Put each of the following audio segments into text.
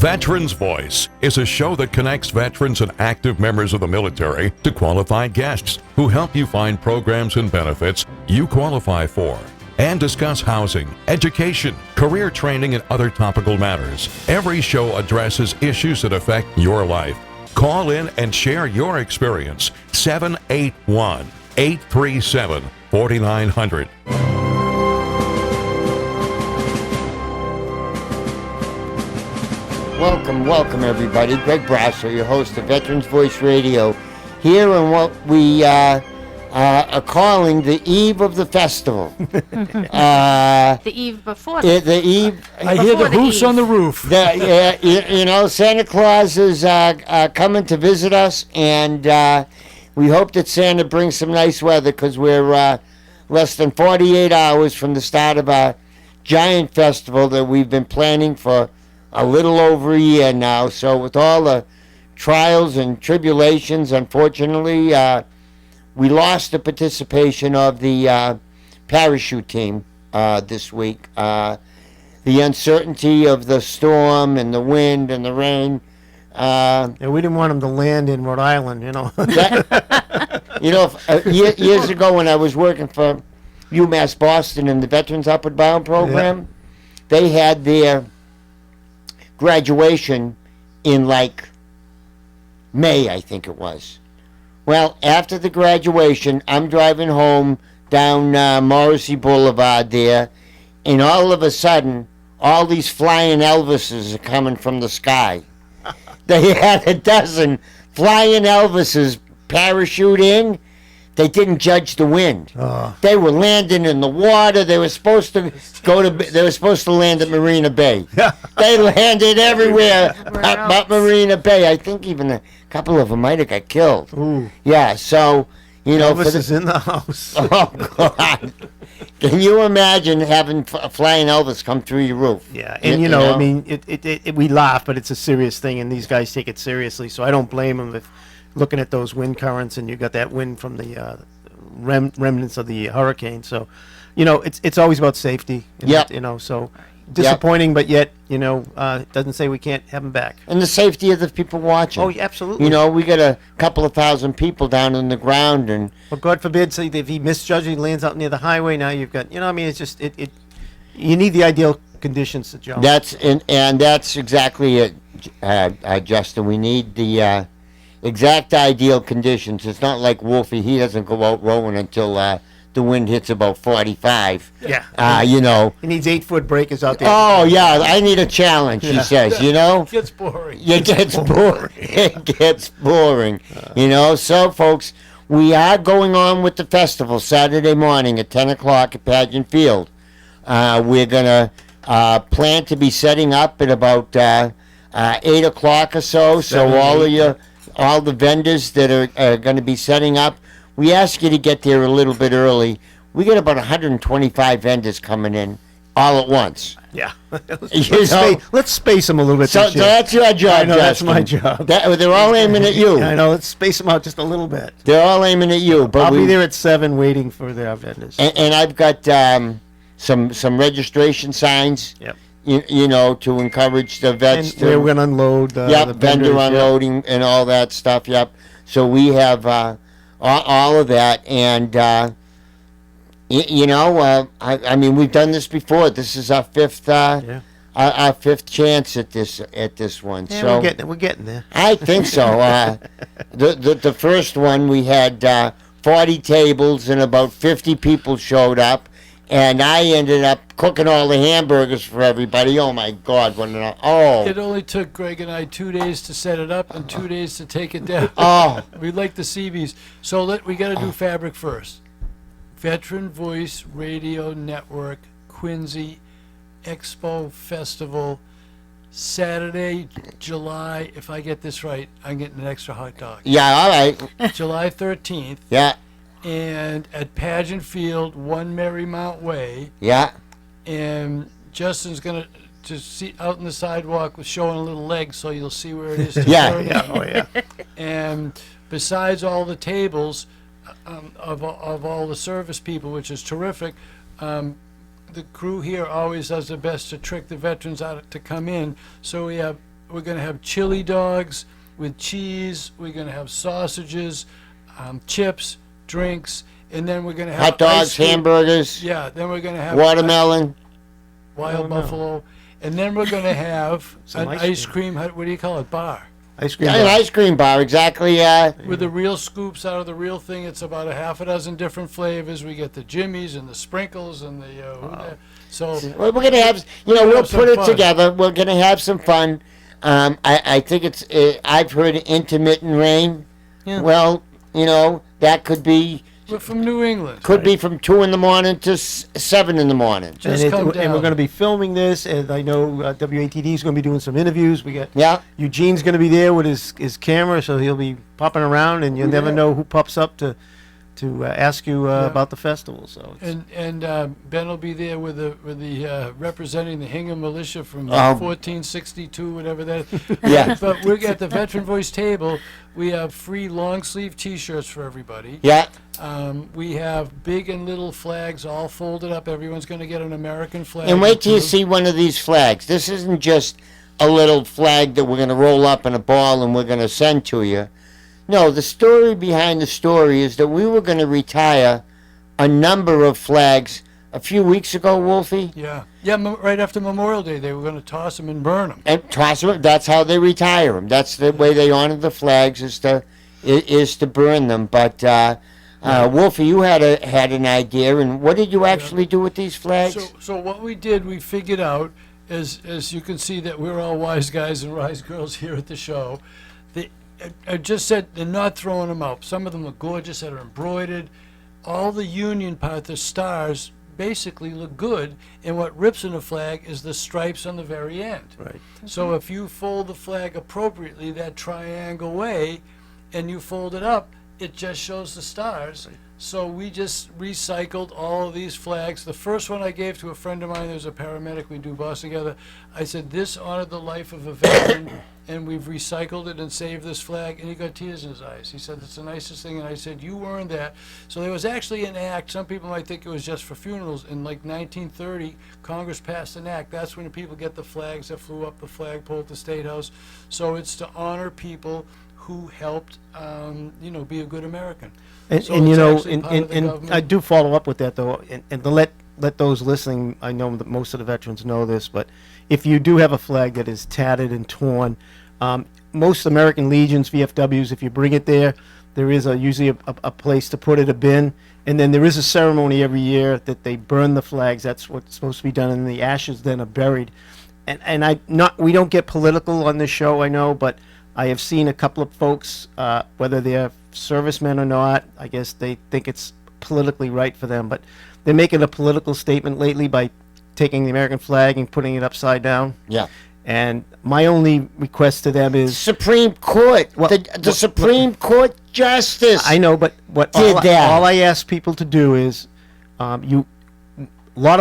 Veterans Voice is a show that connects veterans and active members of the military to qualified guests who help you find programs and benefits you qualify for and discuss housing, education, career training, and other topical matters. Every show addresses issues that affect your life. Call in and share your experience. 781-837-4900. Welcome everybody. Greg Brasso, your host of Veterans Voice Radio, here on what we are calling the eve of the festival. The eve before. The eve. I hear the hoofs on the roof. Santa Claus is coming to visit us, and we hope that Santa brings some nice weather, because we're less than 48 hours from the start of our giant festival that we've been planning for a little over a year now. So with all the trials and tribulations, unfortunately, we lost the participation of the parachute team this week. The uncertainty of the storm and the wind and the rain. Yeah, we didn't want them to land in Rhode Island, you know. Years ago when I was working for UMass Boston in the Veterans Upward Bound program, they had their graduation in like May, I think it was. Well, after the graduation, I'm driving home down Morrissey Boulevard there, and all of a sudden, all these flying Elvises are coming from the sky. They had a dozen flying Elvises parachute in. They didn't judge the wind. They were landing in the water. They were supposed to land at Marina Bay. They landed everywhere but Marina Bay. I think even a couple of them might have got killed. Ooh. Yeah, so, Elvis is in the house. Oh, God. Can you imagine having a flying Elvis come through your roof? Yeah, and I mean, we laugh, but it's a serious thing, and these guys take it seriously, so I don't blame them if looking at those wind currents, and you got that wind from the remnants of the hurricane. So, it's always about safety. Yeah. So disappointing, but yet, it doesn't say we can't have them back. And the safety of the people watching. Oh, absolutely. We got a couple of thousand people down on the ground, and well, God forbid, say if he misjudges, he lands out near the highway. Now you've got, it's just you need the ideal conditions, Joe. That's exactly it, Justin. We need the exact ideal conditions. It's not like Wolfie. He doesn't go out rowing until the wind hits about 45. Yeah. He needs 8-foot breakers out there. Oh, yeah. I need a challenge, he says, It gets boring. It gets boring. It gets boring. So, folks, we are going on with the festival Saturday morning at 10 o'clock at Pageant Field. We're going to plan to be setting up at about 8 o'clock or so. So all the vendors that are going to be setting up, we ask you to get there a little bit early. We get about 125 vendors coming in all at once. Yeah. Let's space them a little bit. So that's your job, I know, Justin. that's my job. They're all aiming at you. I know. Let's space them out just a little bit. They're all aiming at you. But I'll be there at 7 waiting for their vendors. And I've got some registration signs. Yep. To encourage the vets. And we're going to unload. The vendor unloading and all that stuff. Yep. So we have all of that, and I mean, we've done this before. This is our fifth our fifth chance at this one. Yeah, so we're getting there. I think so. The first one we had 40 tables and about 50 people showed up. And I ended up cooking all the hamburgers for everybody. Oh, my God. It only took Greg and I 2 days to set it up and 2 days to take it down. Oh. We like the CVs. So we got to do fabric first. Veteran Voice Radio Network, Quincy Expo Festival, Saturday, July, if I get this right, I'm getting an extra hot dog. Yeah, all right. July 13th. Yeah. And at Pageant Field, 1 Marymount Way. Yeah. And Justin's going to see out on the sidewalk with showing a little leg, so you'll see where it is. Yeah. Oh, yeah. And besides all the tables of all the service people, which is terrific, the crew here always does their best to trick the veterans out to come in. So we have we're gonna have chili dogs with cheese. We're gonna have sausages, chips, drinks, and then we're gonna have Hot dogs, ice cream. hamburgers, Yeah, then we're gonna have watermelon. wild buffalo, and then we're gonna have Some an ice ice cream. What do you call it? Bar. Ice cream. Yeah, an ice cream bar, exactly. With the real scoops out of the real thing. It's about a half a dozen different flavors. We get the Jimmies and the sprinkles and the so Well, we're gonna have, We're gonna we'll have some put it fun. together. We're gonna have some fun. I think it's. I've heard intermittent rain. Yeah. Well, that could be we're from New England. be from 2 in the morning to 7 in the morning. Just and, come and we're down. going to be filming this, and I know WATD is going to be doing some interviews. We got Yeah. Eugene's going to be there with his camera, so he'll be popping around, and you'll never know who pops up to ask you about the festival. So it's, And Ben will be there with the representing the Hingham Militia from 1462, whatever that. Yeah. But we're at the Veteran Voice table. We have free long sleeve T-shirts for everybody. Yeah. We have big and little flags all folded up. Everyone's going to get an American flag. And wait till you approved. see one of these flags. This isn't just a little flag that we're gonna roll up in a ball and we're gonna send to you. No, the story behind the story is that we were gonna retire a number of flags a few weeks ago, Wolfie. Yeah, right after Memorial Day, they were going to toss them and burn them. And toss them. That's how they retire them. That's the way they honor the flags, is to burn them. But Wolfie, you had an idea, and what did you actually do with these flags? So what we did, we figured out, as you can see that we're all wise guys and wise girls here at the show. I just said they're not throwing them out. Some of them look gorgeous that are embroidered. All the Union part, the stars, basically look good, and what rips in the flag is the stripes on the very end. right. So if you fold the flag appropriately that triangle way, and you fold it up, it just shows the stars. So we just recycled all of these flags. The first one I gave to a friend of mine, there's a paramedic, we do Boston together. I said, this honored the life of a veteran, and we've recycled it and saved this flag, and he got tears in his eyes. He said, it's the nicest thing, and I said, you earned that. So there was actually an act, some people might think it was just for funerals. In like 1930, Congress passed an act. That's when people get the flags that flew up the flagpole at the State House. So it's to honor people who helped, be a good American. And, So and it's you know, actually part of the and government. I do follow up with that though, and to let those listening, I know that most of the veterans know this, but if you do have a flag that is tattered and torn, most American Legions, VFWs, if you bring it there, there is usually a place to put it, a bin, and then there is a ceremony every year that they burn the flags. That's what's supposed to be done, and the ashes then are buried. And we don't get political on this show, I know, but I have seen a couple of folks, whether they're servicemen or not, I guess they think it's politically right for them, but they're making a political statement lately by taking the American flag and putting it upside down. Yeah. And my only request to them is, Supreme Court. The Supreme Court Justice. I know, but what Did that. all I ask people to do is, a lot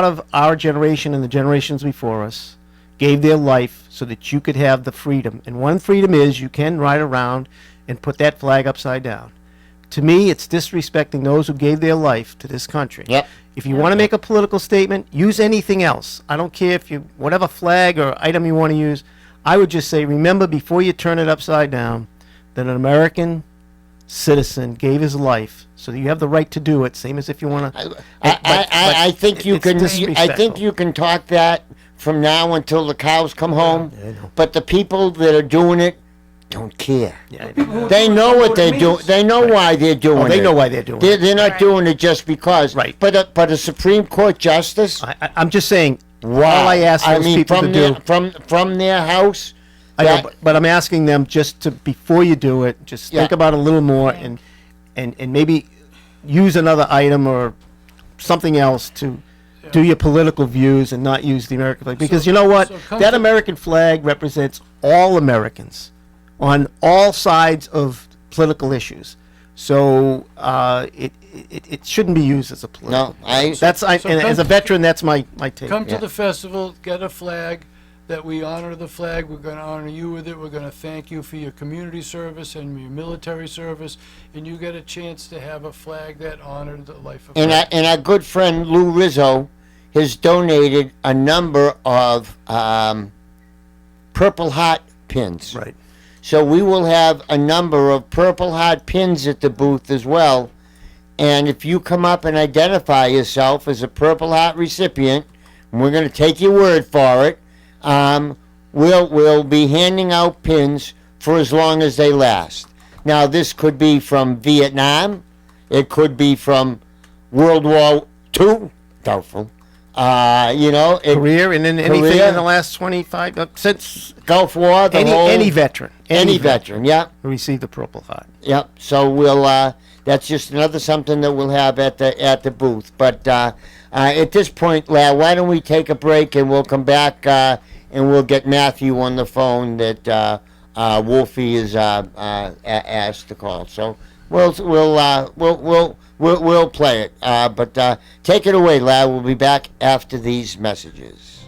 of our generation and the generations before us gave their life so that you could have the freedom. And one freedom is you can ride around and put that flag upside down. To me, it's disrespecting those who gave their life to this country. Yep. If you want to make a political statement, use anything else. I don't care if whatever flag or item you want to use. I would just say, remember before you turn it upside down, that an American citizen gave his life, so that you have the right to do it. Same as if you want to. I think you it's can. I disrespectful. think you can talk that from now until the cows come home. I know. But the people that are doing it don't care. Yeah, I know. They know what they're doing. They know why they're doing it. Oh, they know why they're doing it. They're not Right. doing it just because. Right. But a Supreme Court justice. I'm just saying. Wow. All I ask those people from to their, do. from their house. I know, that- but I'm asking them just to, before you do it, just think Yeah. about it a little more and maybe use another item or something else to do your political views and not use the American flag. Because you know what? so come That to- American flag represents all Americans on all sides of political issues. So it shouldn't be used as a political. No, I. That's So and come- as a veteran, that's my take. Come Yeah. to the festival, get a flag, that we honor the flag. We're going to honor you with it. We're going to thank you for your community service and your military service, and you get a chance to have a flag that honored the life of. And our good friend Lou Rizzo has donated a number of Purple Heart pins. Right. So we will have a number of Purple Heart pins at the booth as well. And if you come up and identify yourself as a Purple Heart recipient, and we're going to take your word for it, we'll be handing out pins for as long as they last. Now, this could be from Vietnam. It could be from World War II. Doubtful. Career, and then anything Korea. in the last 25 since Gulf War. any veteran, Any veteran. Yeah. who received the Purple Heart. Yep. So we'll. That's just another something that we'll have at the booth. But at this point, Lad, why don't we take a break and we'll come back and we'll get Matthew on the phone that Wolfie is asked to call. So we'll play it. But take it away, Lad. We'll be back after these messages.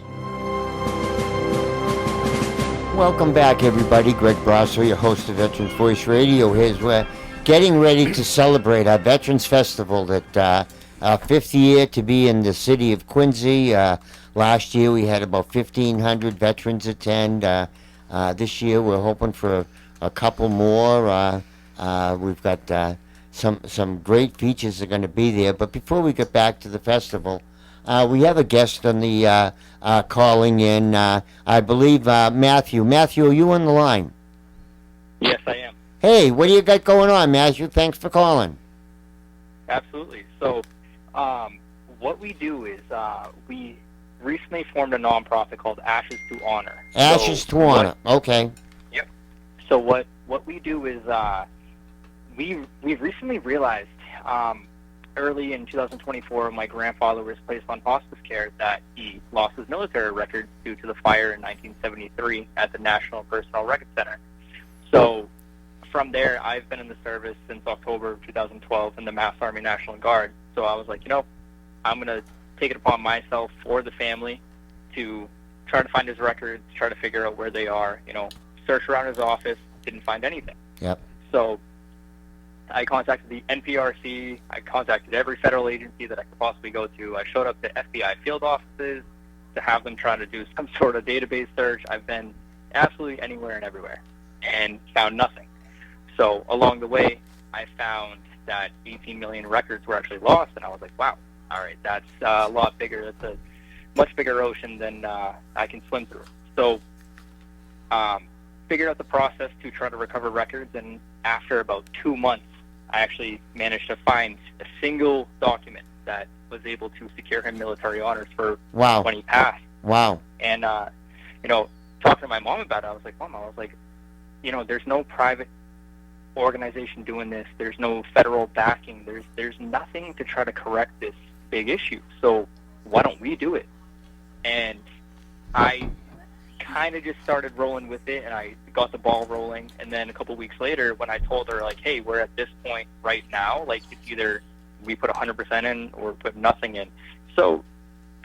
Welcome back, everybody. Greg Brasso, your host of Veterans Voice Radio. We're getting ready to celebrate our Veterans Festival, that our 5th year to be in the city of Quincy. Last year we had about 1,500 veterans attend. This year we're hoping for a couple more. We've got some great features are going to be there. But before we get back to the festival, we have a guest on the calling in. I believe Matthew. Matthew, are you on the line? Yes, I am. Hey, what do you got going on, Matthew? Thanks for calling. Absolutely. So, what we do is we recently formed a nonprofit called Ashes to Honor. Ashes to Honor. Okay. Yep. So what we do is we've recently realized early in 2024, when my grandfather was placed on hospice care, that he lost his military record due to the fire in 1973 at the National Personnel Record Center. So from there, I've been in the service since October of 2012 in the Mass Army National Guard. So I was like, I'm going to take it upon myself for the family to try to find his records, try to figure out where they are, search around his office, didn't find anything. Yep. So I contacted the NPRC. I contacted every federal agency that I could possibly go to. I showed up to FBI field offices to have them try to do some sort of database search. I've been absolutely anywhere and everywhere and found nothing. So along the way, I found that 18 million records were actually lost, and I was like, wow, all right, that's a lot bigger. That's a much bigger ocean than I can swim through. So figured out the process to try to recover records, and after about 2 months, I actually managed to find a single document that was able to secure him military honors for when he passed. Wow. And, talking to my mom about it, I was like, there's no private organization doing this. There's no federal backing. There's nothing to try to correct this big issue. So why don't we do it? And I kind of just started rolling with it, and I got the ball rolling. And then a couple weeks later, when I told her, like, hey, we're at this point right now, like, it's either we put 100% in or put nothing in. So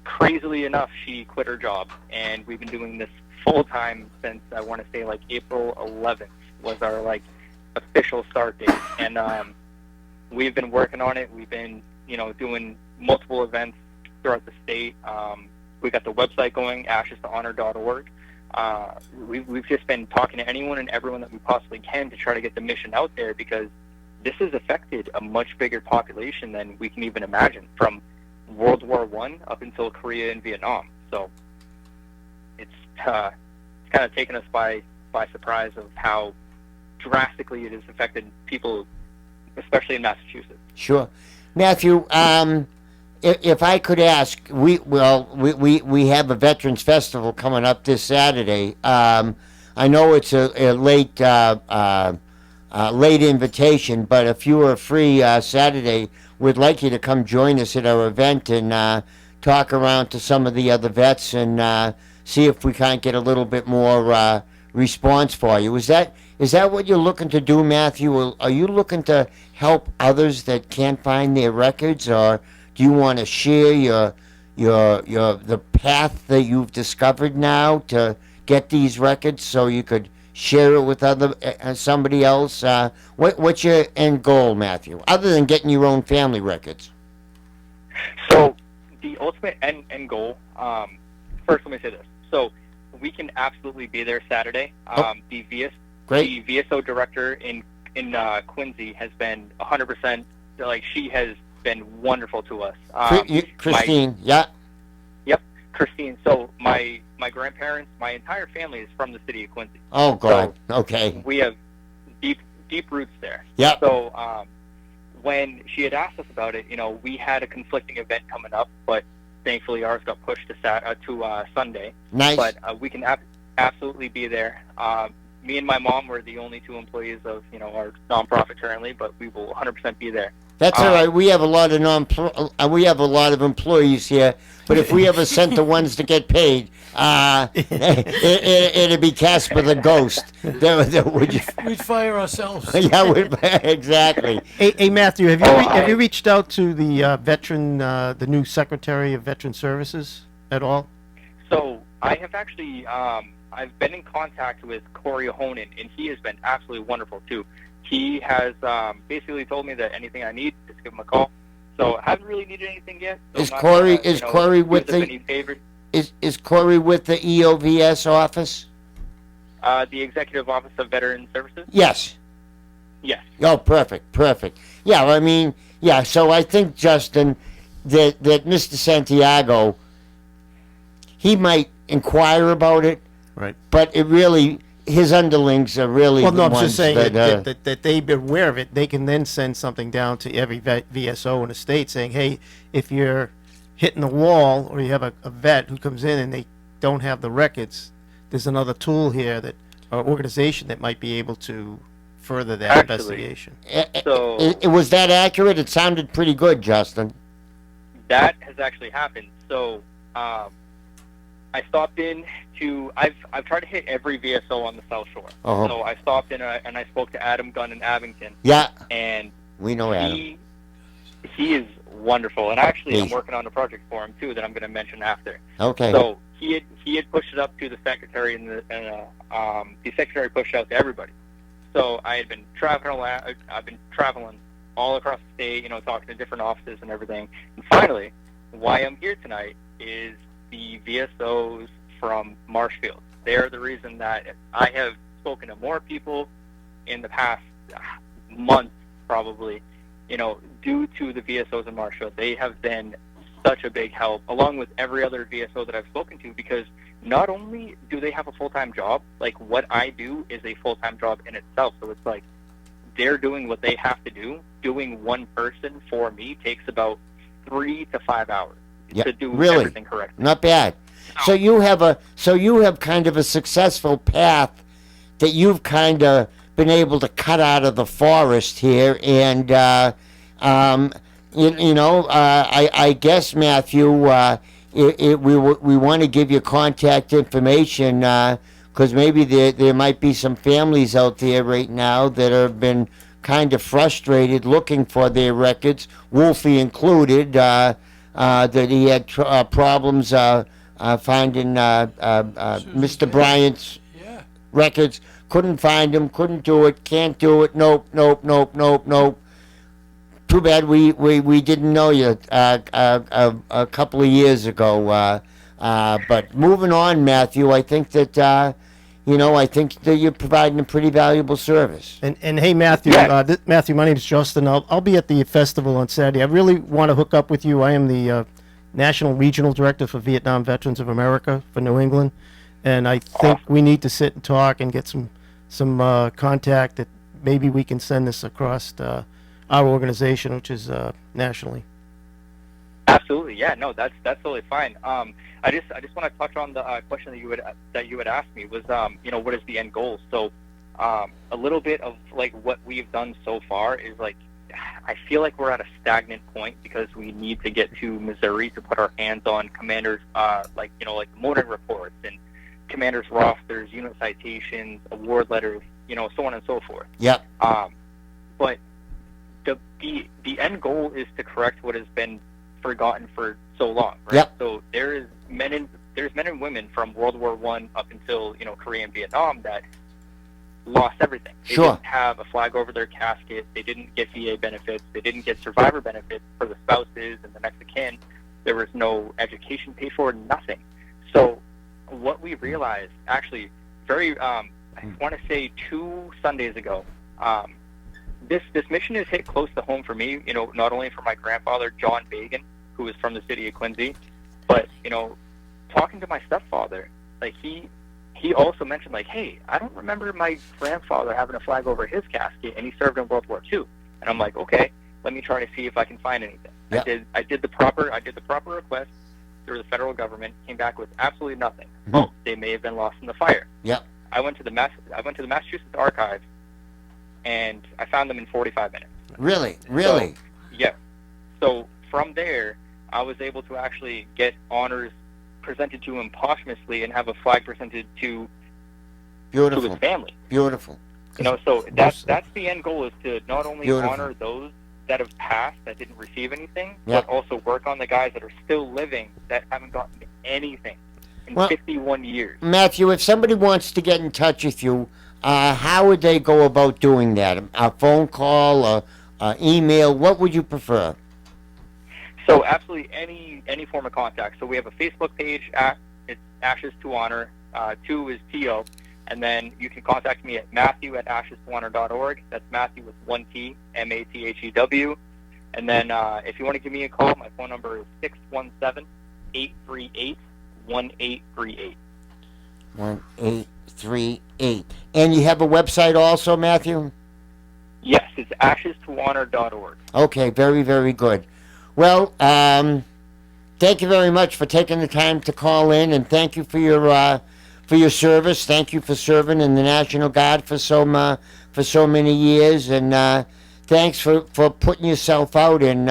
crazily enough, she quit her job, and we've been doing this full-time since, I want to say, like, April 11th was our, like, official start date. And we've been working on it. We've been, doing multiple events throughout the state. We got the website going, ashestohonor.org. We've just been talking to anyone and everyone that we possibly can to try to get the mission out there, because this has affected a much bigger population than we can even imagine, from World War I up until Korea and Vietnam. So it's kind of taken us by surprise of how drastically it has affected people, especially in Massachusetts. Sure. Matthew, if I could ask, we have a Veterans Festival coming up this Saturday. I know it's a late invitation, but if you are free Saturday, we'd like you to come join us at our event and talk around to some of the other vets and see if we can't get a little bit more response for you. Is that what you're looking to do, Matthew? Are you looking to help others that can't find their records, or do you want to share the path that you've discovered now to get these records so you could share it with somebody else? What's your end goal, Matthew, other than getting your own family records? So the ultimate end goal, first let me say this. So we can absolutely be there Saturday. Oh. The VSO director in Quincy has been 100%. Like, she has been wonderful to us. Christine, yeah. Yep, Christine. So my grandparents, my entire family is from the city of Quincy. Oh God. So Okay. we have deep roots there. Yep. So when she had asked us about it, we had a conflicting event coming up, but thankfully ours got pushed to Sunday. Nice. But we can absolutely be there. Me and my mom were the only two employees of our nonprofit currently, but we will 100% be there. That's all right. We have a lot of employees here, but if we ever sent the ones to get paid, it'd be Casper the Ghost. We'd fire ourselves. Yeah, exactly. Hey, Matthew, have you reached out to the the new Secretary of Veteran Services at all? So I have actually, I've been in contact with Corey Honan, and he has been absolutely wonderful too. He has basically told me that anything I need, just give him a call. So I haven't really needed anything yet. So Is Corey with the EOVS office? The Executive Office of Veteran Services? Yes. Yes. Oh, perfect. Yeah, I mean, yeah, so I think, Justin, that Mr. Santiago, he might inquire about it, Right. but it really, his underlings are really Well, the no, I'm ones just saying that, that they be aware of it. They can then send something down to every VSO in the state saying, hey, if you're hitting the wall or you have a vet who comes in and they don't have the records, there's another tool here that or organization that might be able to further that investigation. So it was that accurate? It sounded pretty good, Justin. that has actually happened. So I stopped in to, I've tried to hit every VSO on the South Shore. Uh-huh. So I stopped in and I spoke to Adam Gunn in Abington. Yeah, And we know Adam. he is wonderful. And actually, I'm He's- working on a project for him too that I'm going to mention after. Okay. So he had pushed it up to the secretary, and the secretary pushed it out to everybody. So I had been traveling. I've been traveling all across the state, talking to different offices and everything. And finally, why I'm here tonight is the VSOs from Marshfield. They're the reason that I have spoken to more people in the past month, probably, due to the VSOs in Marshfield. They have been such a big help, along with every other VSO that I've spoken to, because not only do they have a full-time job, like what I do is a full-time job in itself. So it's like they're doing what they have to do. Doing one person for me takes about 3 to 5 hours to do everything correctly. Not bad. So you have kind of a successful path that you've kind of been able to cut out of the forest here, and I guess, Matthew, we want to give you contact information because maybe there might be some families out there right now that have been kind of frustrated looking for their records, Wolfie included, that he had problems finding Mr. Bryant's records. Couldn't find him, couldn't do it, can't do it, nope. Too bad we didn't know you a couple of years ago. But moving on, Matthew, I think that I think that you're providing a pretty valuable service. And hey, Matthew, Matthew, my name is Justin. I'll be at the festival on Saturday. I really want to hook up with you. I am the National Regional Director for Vietnam Veterans of America for New England, and I think we need to sit and talk and get some contact that maybe we can send this across our organization, which is nationally. Absolutely, yeah, no, that's totally fine. I just want to touch on the question that you had asked me was, what is the end goal? So, a little bit of like what we've done so far is like, I feel like we're at a stagnant point because we need to get to Missouri to put our hands on commanders, like the morning reports and commanders rosters, unit citations, award letters, so on and so forth. Yep. But the end goal is to correct what has been forgotten for so long, right? Yep. So there's men and women from World War I up until Korea and Vietnam that lost everything. They Sure. didn't have a flag over their casket. They didn't get VA benefits. They didn't get survivor benefits for the spouses and the next of kin. There was no education paid for, nothing. So what we realized, actually, I want to say 2 Sundays ago, this mission has hit close to home for me, you know, not only for my grandfather, John Bagan, who is from the city of Quincy, but, you know, talking to my stepfather, like, he also mentioned, like, hey, I don't remember my grandfather having a flag over his casket, and he served in World War II. And I'm like, okay, let me try to see if I can find anything. Yep. I did the proper request through the federal government, came back with absolutely nothing. Oh, they may have been lost in the fire. Yep. I went to the Massachusetts Archives, and I found them in 45 minutes. Really? So, yeah. So from there, I was able to actually get honors presented to him posthumously and have a flag presented to his family. Beautiful. You know, so that's the end goal, is to not only Beautiful. honor those that have passed that didn't receive anything, Yep. but also work on the guys that are still living that haven't gotten anything in Well, 51 years. Matthew, if somebody wants to get in touch with you, how would they go about doing that? A phone call, email? What would you prefer? So absolutely any form of contact. So we have a Facebook page, it's Ashes to Honor. 2 is TO. And then you can contact me at matthew@ashestohonor.org. That's Matthew with 1 T, MATHEW. And then if you want to give me a call, my phone number is 617-838-1838. 1838. And you have a website also, Matthew? Yes, it's ashestohonor.org. Okay, very, very good. Well, thank you very much for taking the time to call in, and thank you for your service. Thank you for serving in the National Guard for so many years, and thanks for putting yourself out and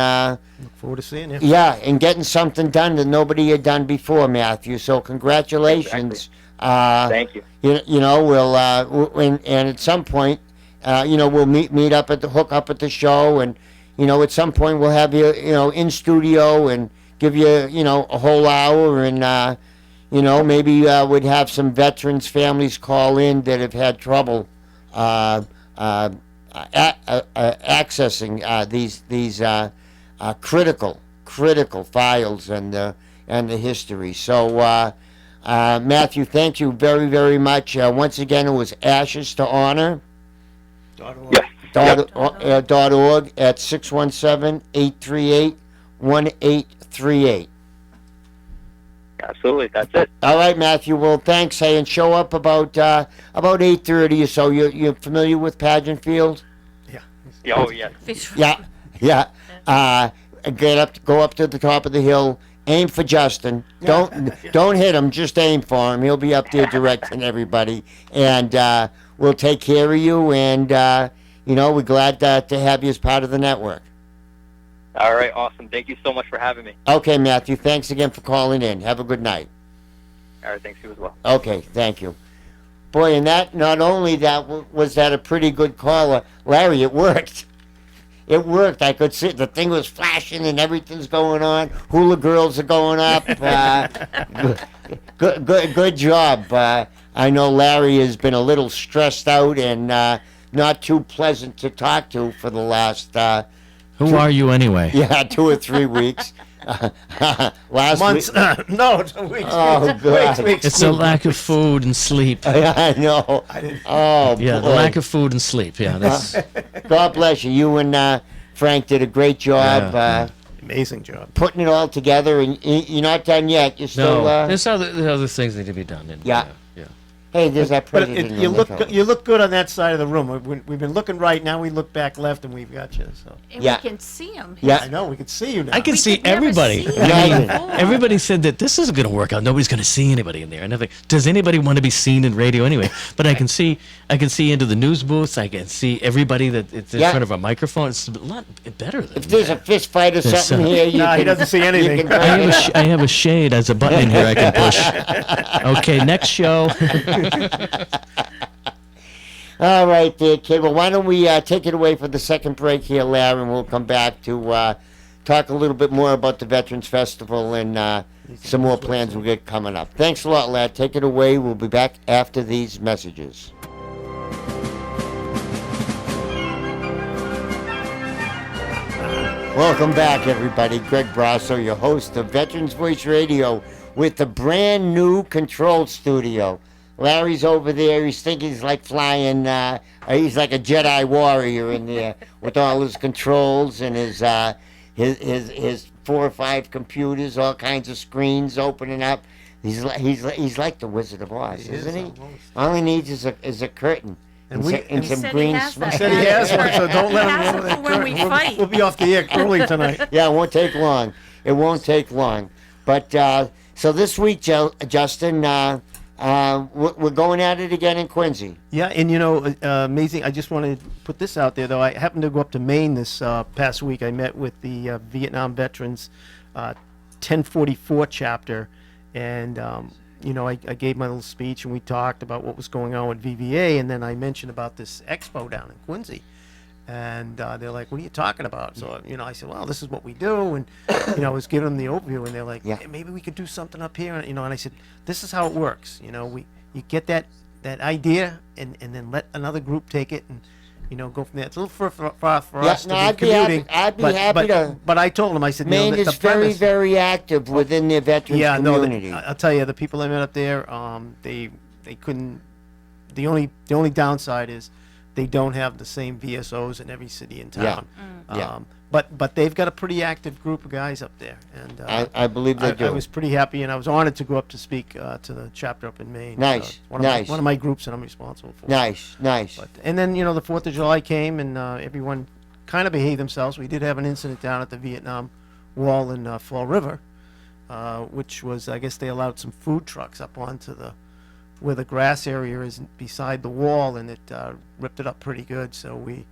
Look forward to seeing you. yeah, and getting something done that nobody had done before, Matthew. So congratulations. Thank you. You know, we'll and at some point, you know, we'll meet up at the hook up at the show, and you know, at some point we'll have you, you know, in studio and give you, you know, a whole hour, and you know, maybe we'd have some veterans' families call in that have had trouble accessing these critical files and the history. So, Matthew, thank you very, very much. Once again, it was Ashes to Honor. Yes. .org at 617-838-1838. Absolutely, that's it. All right, Matthew. Well, thanks. Hey, and show up about 8:30 or so. You're familiar with Pageant Field? Yeah. Oh, yes. Yeah. Go up to the top of the hill. Aim for Justin. Don't hit him. Just aim for him. He'll be up there directing everybody, and we'll take care of you. And you know, we're glad to have you as part of the network. All right, awesome. Thank you so much for having me. Okay, Matthew. Thanks again for calling in. Have a good night. All right, thanks, you as well. Okay, thank you. Boy, and that, not only that was that a pretty good caller, Larry, it worked. It worked. I could see the thing was flashing and everything's going on. Hula girls are going up. Good job. I know Larry has been a little stressed out and not too pleasant to talk to for the last Who are you anyway? 2 or 3 weeks. Last Months. week. No, weeks. Oh, God. Weeks. It's the lack of food and sleep. I know. Oh, Yeah, the boy. lack of food and sleep. Yeah, that's God bless you. You and Frank did a great job Amazing job. putting it all together, and you're not done yet. You're still. no. There's other things that need to be done. And, Yeah. yeah. Hey, there's that But president. you on the look cover. you look good on that side of the room. We've been looking right, now we look back left and we've got you. So And Yeah. we can see him. Yeah. I know we can see you now. I can We see could never everybody. see Yeah, I mean, before. everybody said that this isn't going to work out. Nobody's going to see anybody in there. And I think, does anybody want to be seen in radio anyway? But I can see into the news booths. I can see everybody that it's in Yeah. front of a microphone. It's a lot better than If there's a fist fight or There's something some- here, you Nah, he can, doesn't see anything. You can I have a shade as a button in here I can push. Okay, next show. All right, there, kid. Well, why don't we take it away for the second break here, Larry, and we'll come back to talk a little bit more about the Veterans Festival and some more plans we'll get coming up. Thanks a lot, lad. Take it away. We'll be back after these messages. Welcome back, everybody. Greg Brasso, your host of Veterans Voice Radio, with the brand new control studio. Larry's over there. He's thinking he's like flying. He's like a Jedi warrior in there with all his controls and his 4 or 5 computers, all kinds of screens opening up. He's like the Wizard of Oz, isn't he? All he needs is a curtain and, we- some said he green. has that. Said he has one, so don't let him Has know it that for when we curtain. fight. We'll be off the air early tonight. Yeah, it won't take long. It won't take long. But so this week, Justin, we're going at it again in Quincy. Yeah, and amazing. I just want to put this out there, though. I happened to go up to Maine this past week. I met with the Vietnam Veterans 1044 chapter, and I gave my little speech, and we talked about what was going on with VVA, and then I mentioned about this expo down in Quincy. And they're like, "What are you talking about?" So I said, "Well, this is what we do," and I was giving them the overview, and they're like, Yeah. "Hey, maybe we could do something up here," and I said, "This is how it works. You get that idea, and then let another group take it, and go from there. It's a little far for Yeah, us no, to I'd be be happy- commuting. I'd be but, happy but, to- But I told them, I said, Maine the is very, premise- very active within the veterans yeah, no, community. I'll tell you, the people I met up there, they couldn't. The only downside is they don't have the same VSOs in every city in town. Yeah. But they've got a pretty active group of guys up there, and I believe they do. I was pretty happy, and I was honored to go up to speak to the chapter up in Maine. Nice, nice. One of my groups that I'm responsible for. Nice. But, and then the 4th of July came, and everyone kind of behaved themselves. We did have an incident down at the Vietnam Wall in Fall River, which was, I guess they allowed some food trucks up onto where the grass area is beside the wall, and it ripped it up pretty good. So we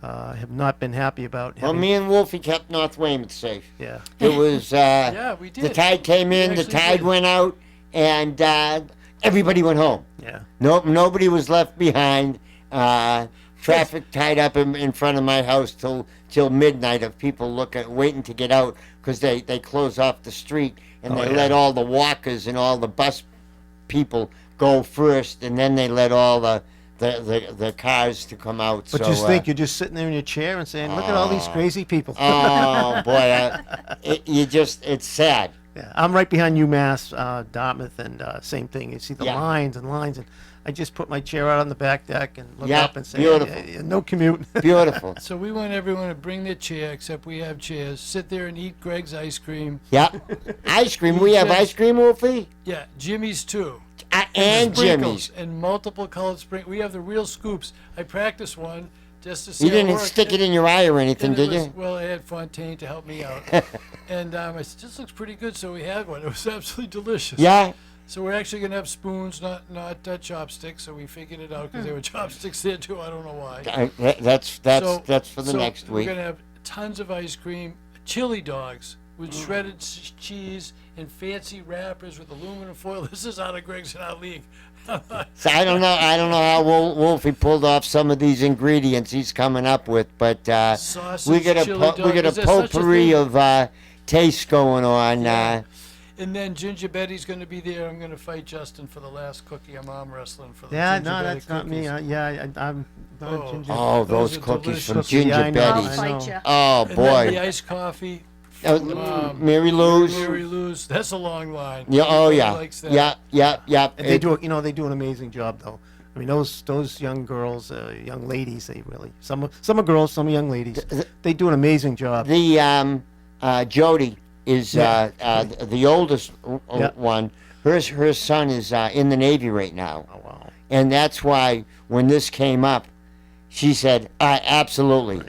have not been happy about Well, having, me and Wolfie kept North Weymouth safe. yeah. It was Yeah, we did. the tide came We in, the actually tide did. went out, and everybody went home. Yeah. Nobody was left behind. Traffic tied up in front of my house till midnight of people waiting to get out because they close off the street and they let all the walkers and all the bus people go first, and then they let all the cars to come out. But so, just think, you're just sitting there in your chair and saying, "Look at all these crazy people." oh boy, it's sad. Yeah, I'm right behind UMass, Dartmouth, and same thing. You see the Yeah. lines and lines, and I just put my chair out on the back deck and look Yeah, up and say, beautiful. No commute." Beautiful. So we want everyone to bring their chair, except we have chairs. Sit there and eat Greg's ice cream. Yeah, ice cream. We have ice cream, Wolfie, Yeah, Jimmy's too. and Sprinkles Jimmy's. and multiple colored sprinkles. We have the real scoops. I practiced one just to see You how it didn't worked. stick it in your eye or anything, And it did was- you? Well, I had Fontaine to help me out. And I said, this looks pretty good, so we had one. It was absolutely delicious. Yeah. So we're actually going to have spoons, not chopsticks, so we figured it out because there were chopsticks there too. I don't know why. That's So- for the so next We're week. going to have tons of ice cream, chili dogs with Mm. shredded cheese and fancy wrappers with aluminum foil. This is out of Greg's and our league. So I don't know how Wolfie pulled off some of these ingredients he's coming up with, but Sausage, we got chili we dog. got Is a there such a potpourri thing? of tastes going on. Yeah. And then Ginger Betty's going to be there. I'm going to fight Justin for the last cookie. I'm arm wrestling for the Yeah, Ginger no, Betty that's not me. cookies. I'm not Oh. Ginger. Oh, Those those are cookies from delicious. Ginger Yeah, I know, I'll Betty's. I know. fight you. Oh And then the boy, iced coffee. Um, Mary Lou's. Mary Lou's. That's a long line. Yeah. Oh Everybody yeah. likes that. Yeah. And they do an amazing job, though. I mean, those young girls, young ladies, they really some are girls, some are young ladies. They do an amazing job. The Jody is the oldest Yeah. one. Her son is in the Navy right now. Oh wow. And that's why when this came up, she said, "Absolutely,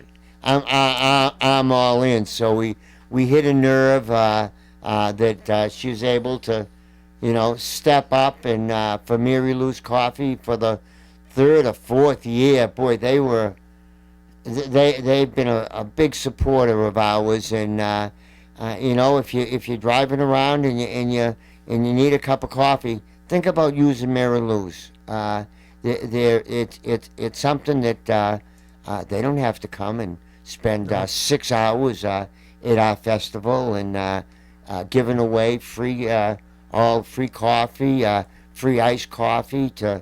I'm all in." So we hit a nerve that she was able to, step up and for Mary Lou's Coffee for the 3rd or 4th year. Boy, they've been a big supporter of ours, and if you're driving around and you need a cup of coffee, think about using Mary Lou's. It's something that they don't have to come and spend 6 hours at our festival and giving away all free coffee, free iced coffee to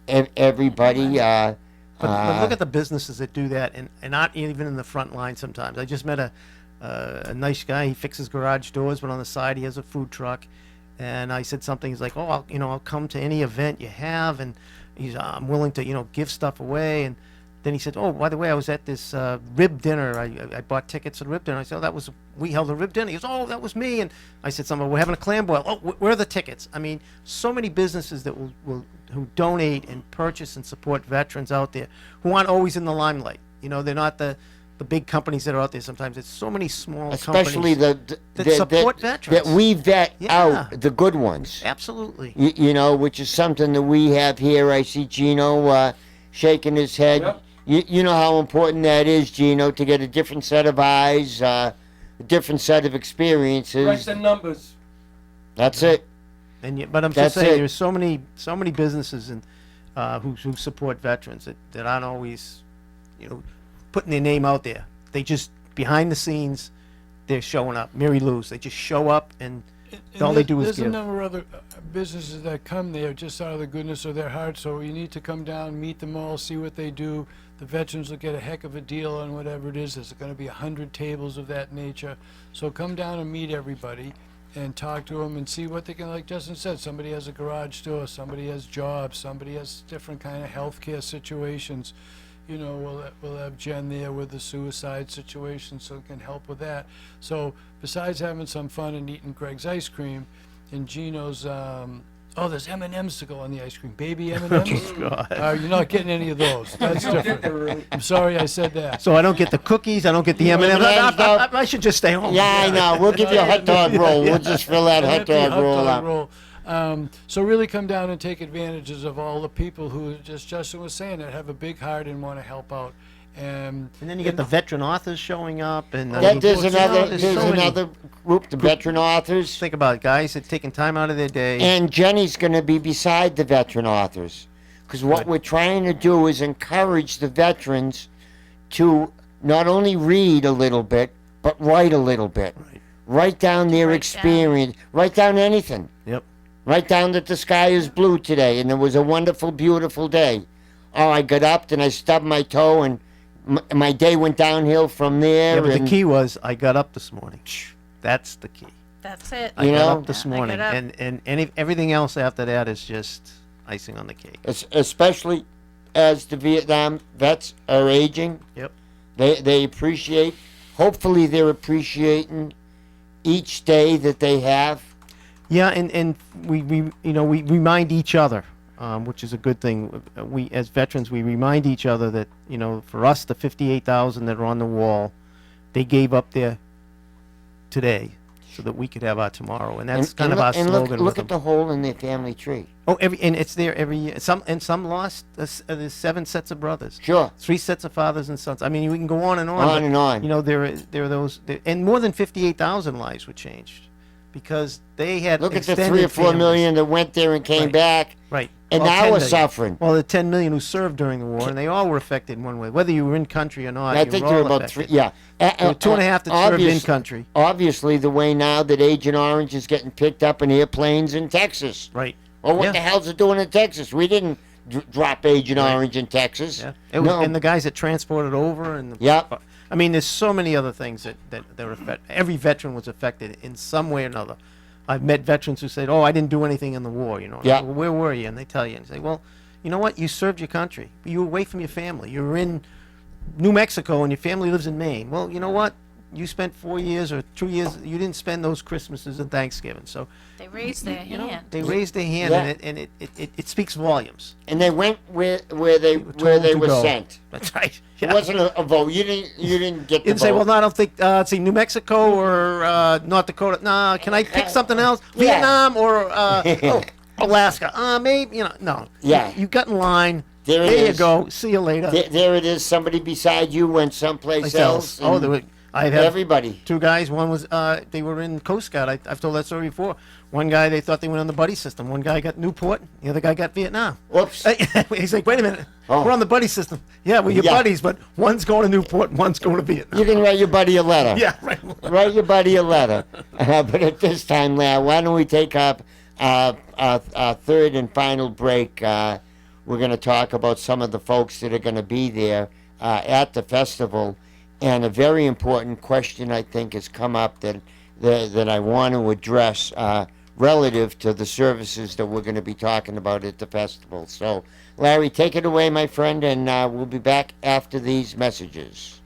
everybody. But look at the businesses that do that, and not even in the front line sometimes. I just met a nice guy. He fixes garage doors, but on the side he has a food truck, And I said something. He's like, "Oh, I'll come to any event you have," and I'm willing to, give stuff away. And then he said, "Oh, by the way, I was at this rib dinner. I bought tickets to the rib dinner." I said, "Oh, we held a rib dinner." He goes, "Oh, that was me." And I said, "We're having a clam boil." "Oh, where are the tickets?" I mean, so many businesses that who donate and purchase and support veterans out there who aren't always in the limelight. They're not the big companies that are out there. Sometimes it's so many small Especially companies that support veterans. that we vet Yeah. out the good ones. Absolutely. Which is something that we have here. I see Gino shaking his head. Yep. You know how important that is, Gino, to get a different set of eyes, a different set of experiences. Crunch the numbers. That's it. But I'm That's just saying, it. there's so many businesses who support veterans that aren't always, putting their name out there. They just behind the scenes, they're showing up. Mary Lou's, they just show up and all they do is There's a give. number of other businesses that come there just out of the goodness of their heart, so you need to come down, meet them all, see what they do. The veterans will get a heck of a deal on whatever it is. There's going to be 100 tables of that nature. So come down and meet everybody and talk to them and see what they can, like Justin said, somebody has a garage door, somebody has jobs, somebody has different kind of healthcare situations. We'll have Jen there with the suicide situation, so it can help with that. So besides having some fun and eating Greg's ice cream, and Gino's, there's M&Ms to go on the ice cream, baby M&Ms. You're not getting any of those. That's different. I'm sorry I said that. So I don't get the cookies, I don't get the M&Ms. I should just stay home. Yeah, I know. We'll give you a hot dog roll. We'll just fill that hot Empty dog roll up. roll. So really come down and take advantages of all the people who, just Justin was saying, that have a big heart and want to help out. And then you get the veteran authors showing up, and There's another so many- another group, the veteran authors. Think about it, guys that taking time out of their day. And Jenny's going to be beside the veteran authors. Because what Good. we're trying to do is encourage the veterans to not only read a little bit, but write a little bit. Right. Write down their Write experience. Write down anything. Yep. Write down that the sky is blue today and it was a wonderful, beautiful day. Oh, I got up and I stubbed my toe and my day went downhill from there. Yeah, but the and key was I got up this morning. That's the key. That's it. I You got know? up this Yeah, I morning, got up. and everything else after that is just icing on the cake. especially as the Vietnam vets are aging. Yep. They appreciate. Hopefully, they're appreciating each day that they have. Yeah, and we remind each other, which is a good thing. We as veterans, we remind each other that for us, the 58,000 that are on the wall, they gave up their today so that we could have our tomorrow, and that's kind of our slogan. Look with at them. the hole in their family tree. Oh, and it's there every year. Some lost. There's 7 sets of brothers. Sure. 3 sets of fathers and sons. I mean, we can go on and on. On but, and on. There are those, and more than 58,000 lives were changed because they had. Look at the extended 3 or 4 families. million that went there and came Right. back, Right. and Well, now 10 we're million. suffering. Well, the 10 million who served during the war, and they all were affected in one way, whether you were in country or not. I you think were there all were about affected. 3. Yeah. There were 2.5 that served in country. Obviously, the way now that Agent Orange is getting picked up in airplanes in Texas. Right. Well, what Yeah. the hell's it doing in Texas? We didn't drop Agent Orange in Texas. Yeah. It was, No. And the guys that transported over, and Yep. I mean, there's so many other things that were affected. Every veteran was affected in some way or another. I've met veterans who said, "Oh, I didn't do anything in the war." And I Yeah. say, well, where were you? And they tell you, and say, "Well, you know what? You served your country. You were away from your family. You were in New Mexico, and your family lives in Maine. Well, you know what? You spent 4 years or 2 years. You didn't spend those Christmases and Thanksgiving. So They raised their hand. they raised their hand, Yeah. and it speaks volumes. And they went where they told were to go. sent. That's right. It Yeah. wasn't a vote. You didn't get the You didn't say, vote. well, no, I don't think, let's see, New Mexico or North Dakota. Nah, can I pick something else? Yeah. Vietnam or Alaska? Maybe, no. Yeah. You got in line. There it There you is. go. See you later. There it is. Somebody beside you went someplace Myself. else. Oh, and there were, I have everybody. 2 guys. One was, they were in Coast Guard. I've told that story before. One guy, they thought they went on the buddy system. One guy got Newport. The other guy got Vietnam. Whoops. He's like, wait a minute. Oh. We're on the buddy system. Yeah, we're your Yeah. buddies, but one's going to Newport and one's going to Vietnam. You can write your buddy a letter. Yeah, right. Write your buddy a letter. But at this time, Larry, why don't we take up our third and final break? We're going to talk about some of the folks that are going to be there at the festival. And a very important question, I think, has come up that I want to address relative to the services that we're going to be talking about at the festival. So, Larry, take it away, my friend, and we'll be back after these messages.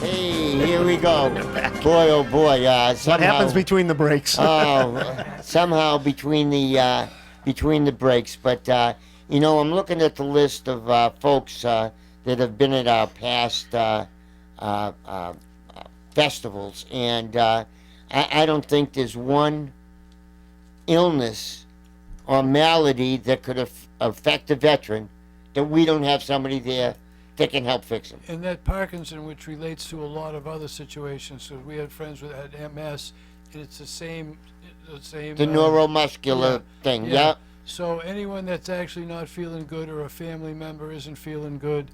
Hey, here we go. Boy, oh boy. What happens between the breaks? Somehow between the breaks. But I'm looking at the list of folks that have been at our past festivals, and I don't think there's one illness or malady that could affect a veteran that we don't have somebody there that can help fix them. And that Parkinson, which relates to a lot of other situations, so we had friends with had MS, and it's the same. The neuromuscular thing, yeah. So anyone that's actually not feeling good, or a family member isn't feeling good,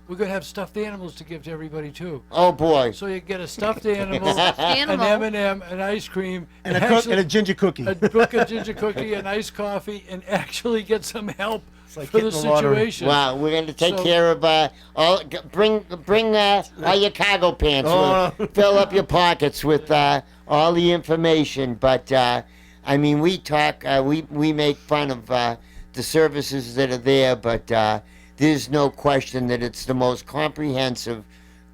we're gonna have stuffed animals to give to everybody too. Oh boy. So you get a stuffed animal, Stuffed an animal. M&M, an ice cream, and actually- a ginger cookie. a book of ginger cookie, an iced coffee, and actually get some help like for the hitting the lottery. situation. Wow, we're going to take So- care of bring all your cargo pants. Oh. We'll fill up your pockets with all the information. But we talk, we make fun of the services that are there, but there's no question that it's the most comprehensive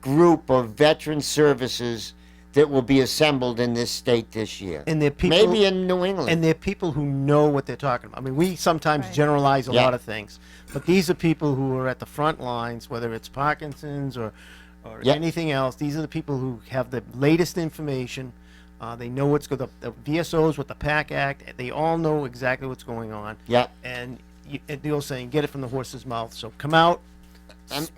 group of veteran services that will be assembled in this state this year. And they're people, maybe in New England. and they're people who know what they're talking about. I mean, we sometimes Right. generalize a Yeah. lot of things, but these are people who are at the front lines, whether it's Parkinson's or Yeah. anything else. These are the people who have the latest information. They know what's going. The VSOs with the PAC Act, they all know exactly what's going on. Yeah. And the old saying, "Get it from the horse's mouth." So come out.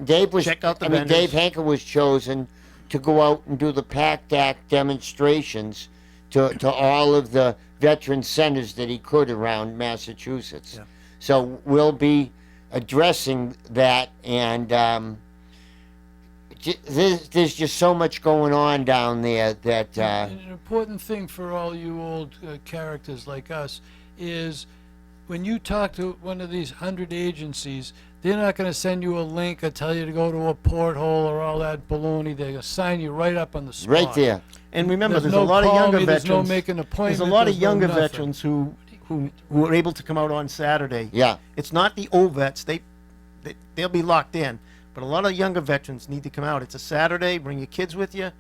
Dave was. Check out the Dave vendors. Hanker was chosen to go out and do the PACT Act demonstrations to all of the veteran centers that he could around Massachusetts. Yeah. So we'll be addressing that, and there's just so much going on down there that. And an important thing for all you old characters like us is when you talk to one of these 100 agencies, they're not going to send you a link or tell you to go to a porthole or all that baloney. They're going to sign you right up on the spot. Right there. And remember, there's no a lot of call younger me, veterans. There's no make an appointment. There's a lot of there's no younger nothing. veterans who are able to come out on Saturday. Yeah. It's not the old vets. They'll be locked in. But a lot of younger veterans need to come out. It's a Saturday. Bring your kids with you,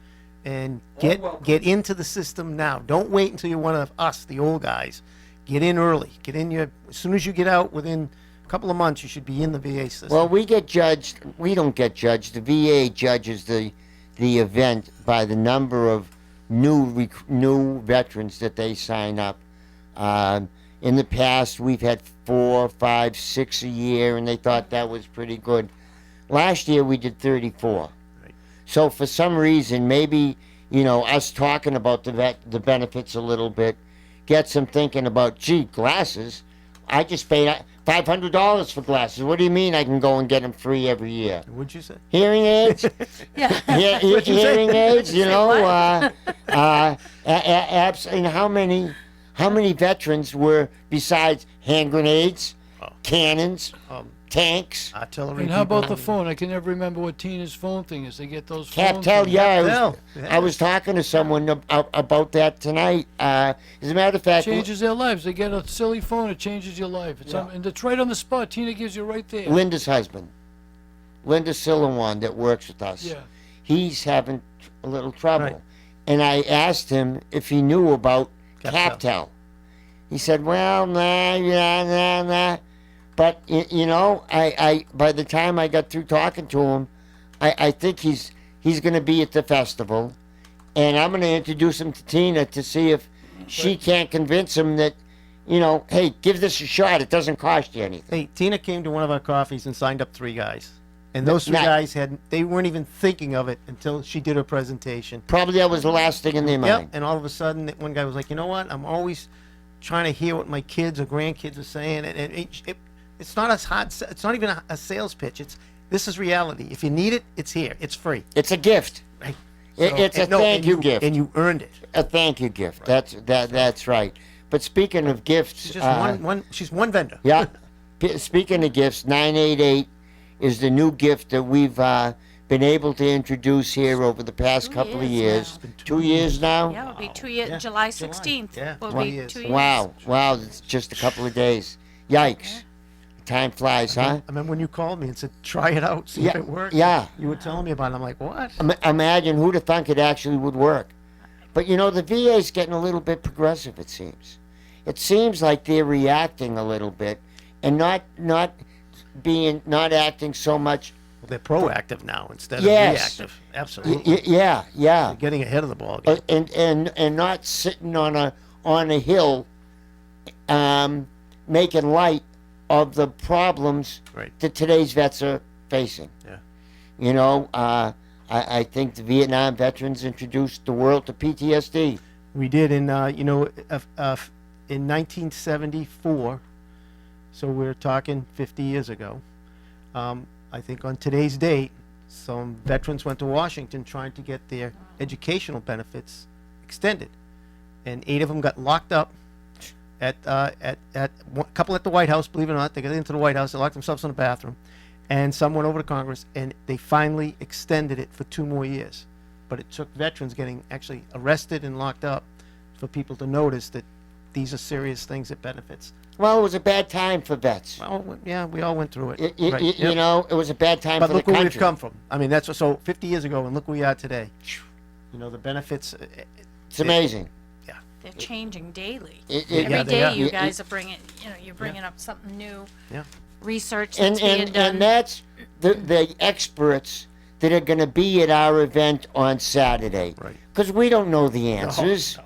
and get into the system now. Don't wait until you're one of us, the old guys. Get in early. Get in as soon as you get out. Within a couple of months, you should be in the VA system. Well, we get judged. We don't get judged. The VA judges the event by the number of new veterans that they sign up. In the past, we've had 4, 5, 6 a year, and they thought that was pretty good. Last year, we did 34. Right. So for some reason, maybe us talking about the benefits a little bit gets them thinking about, gee, glasses. I just paid $500 for glasses. What do you mean I can go and get them free every year? What'd you say? Hearing aids? Yeah. Hearing aids, and how many veterans were, besides hand grenades, cannons, tanks, Artillery. And how about people. the phone? I can never remember what Tina's phone thing is. They get those phones. Captel, yeah, Captel, I was talking to someone about that tonight. As a matter of fact, Changes their lives. They get a silly phone. It changes your life. It's and it's right on the spot. Tina gives you right there. Linda's husband, Linda Silawan, that works with us, Yeah. he's having a little trouble. Right. And I asked him if he knew about Captel. Captel. He said, well, nah. But, I by the time I got through talking to him, I think he's going to be at the festival. And I'm going to introduce him to Tina to see if she can't convince him that, hey, give this a shot. It doesn't cost you anything. Hey, Tina came to one of our coffees and signed up 3 guys. And those 3 Now- guys they weren't even thinking of it until she did her presentation. Probably that was the last thing in their mind. Yep. And all of a sudden, that one guy was like, you know what? I'm always trying to hear what my kids or grandkids are saying. And it's not as hot. It's not even a sales pitch. This is reality. If you need it, it's here. It's free. It's a gift. Right. It's a And no, thank and you gift. And you earned it. A thank you gift. That's right. But speaking of gifts, She's just she's one vendor. yeah. Speaking of gifts, 988 is the new gift that we've been been able to introduce here over the past 2 couple of years years. 2 years now? Yeah, it'll be 2 years. July 16th. Yeah, will 2 be years. 2 years. Wow, wow, it's just a couple of days. Yikes. Time flies, huh? I remember when you called me and said, try it out, see if Yeah, it works. yeah. You were telling me about it. I'm like, what? Imagine who'd have thunk it actually would work. But you know, the VA's getting a little bit progressive, it seems. It seems like they're reacting a little bit and not acting so much. Well, they're proactive now instead of Yes. reactive. Absolutely. Yeah. They're getting ahead of the ball game. And not sitting on a hill, making light of the problems Right. that today's vets are facing. Yeah. You know, I think the Vietnam veterans introduced the world to PTSD. We did in in 1974, so we're talking 50 years ago. I think on today's date, some veterans went to Washington trying to get their educational benefits extended, and 8 of them got locked up at a couple at the White House. Believe it or not, they got into the White House, they locked themselves in the bathroom, and some went over to Congress, and they finally extended it for 2 more years. But it took veterans getting actually arrested and locked up for people to notice that these are serious things that benefits. Well, it was a bad time for vets. Well, yeah, we all went through it. Right, You yep. know, it was a bad time But for look the where country. we've come from. I mean, that's what, so 50 years ago, and look where we are today. You know, the benefits. It's amazing. They're changing daily. It- Every yeah, they day are. you It- guys are bringing, you're bringing up something new. Yeah. Research that's being And done. that's the experts that are going to be at our event on Saturday. Right. Because we don't know the answers.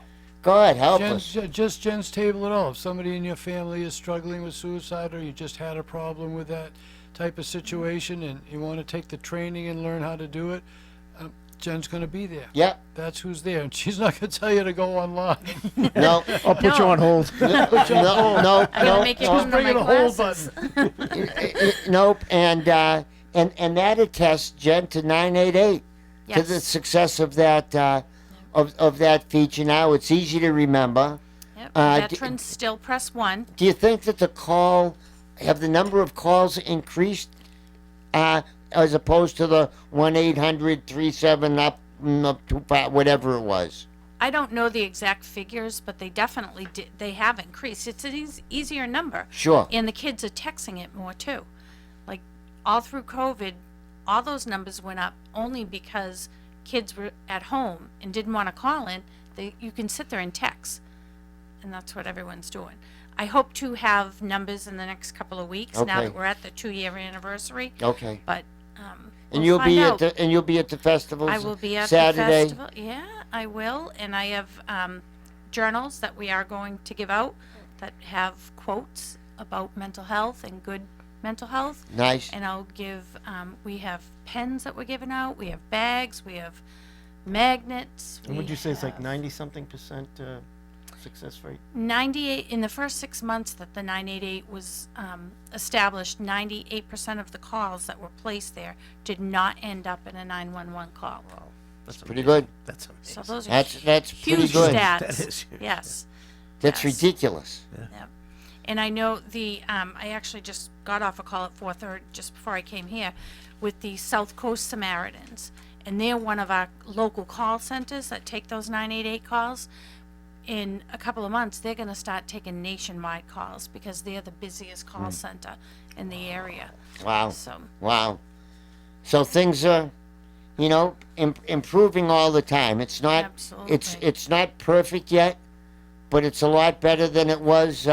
God help us. Just Jen's table at all. If somebody in your family is struggling with suicide, or you just had a problem with that type of situation, and you want to take the training and learn how to do it, Jen's going to be there. Yep. That's who's there, and she's not going to tell you to go online. No. I'll put you on hold. No. I gotta make you come to bring my in a hold classes. Nope. And that attests, Jen, to 988, to the Yes. success of that of that feature. Now it's easy to remember. Yep. d- Veterans still press 1. Do you think that the number of calls increased as opposed to the 1-800-37 up to whatever it was? I don't know the exact figures, but they definitely they have increased. It's an easier number. Sure. And the kids are texting it more too. Like all through COVID, all those numbers went up only because kids were at home and didn't want to call in. You can sit there and text, and that's what everyone's doing. I hope to have numbers in the next couple of weeks now Okay. that we're at the 2-year anniversary. Okay. But And we'll you'll find be out. you'll be at the festival. I will be at Saturday. the festival. Yeah, I will. And I have journals that we are going to give out that have quotes about mental health and good mental health. Nice. And I'll give, we have pens that we're giving out. We have bags. We have magnets. And would we you say it's like have 90-something% success rate? 98, in the first 6 months that the 988 was established, 98% of the calls that were placed there did not end up in a 911 call. That's Pretty good. That's amazing. So those are That's pretty huge good. stats. That is huge, Yes. That's Yes. ridiculous. Yep. And I know I actually just got off a call at 4:30, just before I came here, with the South Coast Samaritans. And they're one of our local call centers that take those 988 calls. In a couple of months, they're gonna start taking nationwide calls because they're the busiest call center in the area. Wow. So, Wow. So things are, improving all the time. It's not. Absolutely. It's not perfect yet, but it's a lot better than it was.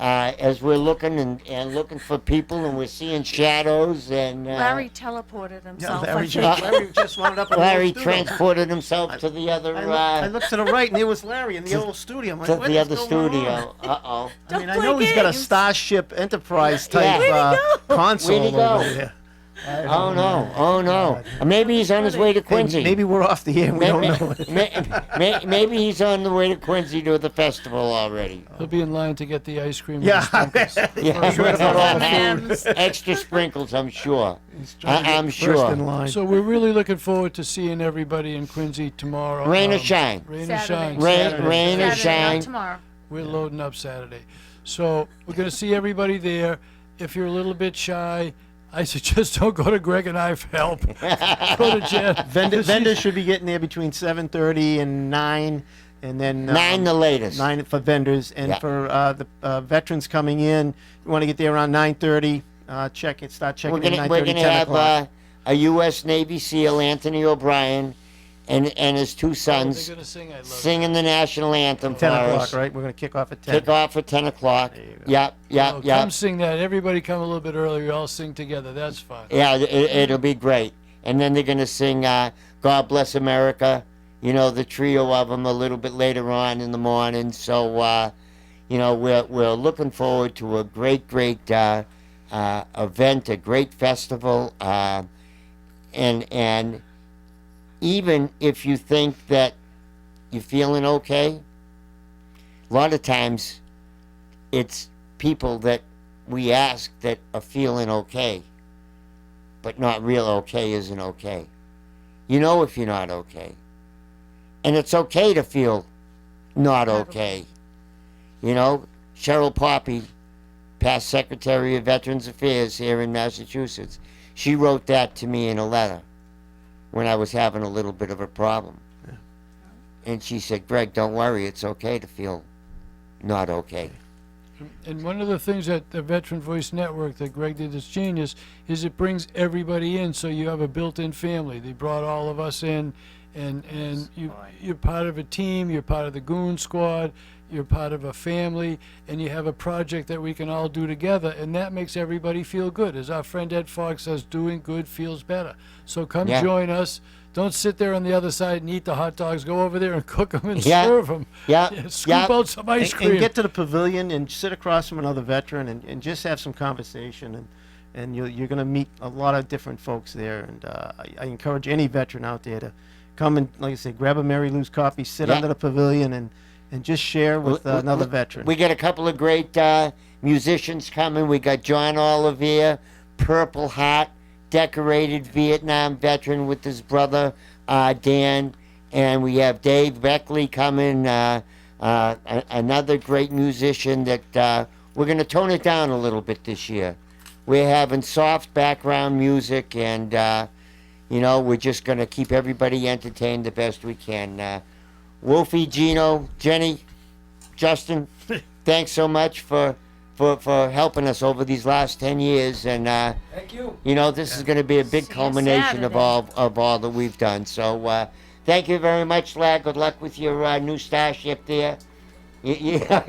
As we're looking and looking for people, and we're seeing shadows, and Larry teleported Yeah, himself. I Larry, think. Larry just wound up in the Larry old studio. transported himself to the other I looked to the right, and there was Larry in the old studio. I'm like, to what the is other going studio. on? Uh-oh. I mean, I Don't know play he's got a games. Starship Enterprise type Yeah. Where'd he go? console Where'd he go? over there. Oh no! Oh no! Maybe he's on his way to Quincy. Maybe we're off the air. We don't know. Maybe he's on the way to Quincy to the festival already. He'll be in line to get the ice cream. Yeah. And the sprinkles. Yeah, Sure about all the M&Ms. extra sprinkles, I'm sure. Trying to get I'm first sure. in line. So we're really looking forward to seeing everybody in Quincy tomorrow. Rain or shine. Rain or Saturday. shine. Rain, Saturday. rain or Saturday, not shine. tomorrow. We're loading up Saturday. So we're going to see everybody there. If you're a little bit shy, I suggest don't go to Greg and I for help. Go to Jen. Vendors should be getting there between 7:30 and 9, and then 9 the latest. 9 for vendors, and Yeah. for the veterans coming in, you want to get there around 9:30. Start checking We're in gonna 9:30, 10 have o'clock. a U.S. Navy SEAL, Anthony O'Brien, and his two Oh, sons they're gonna sing. I love it. singing the national anthem 10 for o'clock, us. right? We're going to kick off at 10. Kick off at 10 o'clock. you go. Yep, yep, Oh, yep. come sing that. Everybody come a little bit earlier. We all sing together. That's fun. Yeah, it'll be great. And then they're going to sing God Bless America, you know, the trio of them a little bit later on in the morning. So, you know, we're looking forward to a great event, a great festival. And even if you think that you're feeling okay, a lot of times it's people that we ask that are feeling okay, but not real okay isn't okay. You know if you're not okay. And it's okay to feel not okay. You know, Cheryl Poppy, past Secretary of Veterans Affairs here in Massachusetts, she wrote that to me in a letter when I was having a little bit of a problem. And she said, Greg, don't worry, it's okay to feel not okay. And one of the things that the Veteran Voice Network that Greg did is genius is it brings everybody in, so you have a built-in family. They brought all of us in, and you're part of a team, you're part of the Goon Squad, you're part of a family, and you have a project that we can all do together, and that makes everybody feel good. As our friend Ed Fogg says, doing good feels better. So come Yeah. join us. Don't sit there on the other side and eat the hot dogs. Go over there and cook them and Yeah. serve them. Yeah. Scoop Yeah. out some ice And cream. get to the pavilion and sit across from another veteran and just have some conversation, and you're going to meet a lot of different folks there. And I encourage any veteran out there to come and, like I said, grab a Mary Lou's coffee, sit Yeah. under the pavilion, and just share with another veteran. We got a couple of great musicians coming. We got John Olivier, Purple Heart, decorated Vietnam veteran with his brother Dan, and we have Dave Beckley coming, another great musician that we're going to tone it down a little bit this year. We're having soft background music, and you know, we're just going to keep everybody entertained the best we can. Wolfie, Gino, Jenny, Justin, thanks so much for helping us over these last 10 years, and Thank you. you know, this is going to be a big See you culmination of Saturday. all that we've done. So thank you very much, lad. Good luck with your new starship there. Yeah.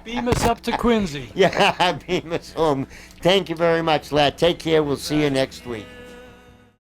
Beam us up to Quincy. Yeah, beam us home. Thank you very much, lad. Take care. We'll see you next week.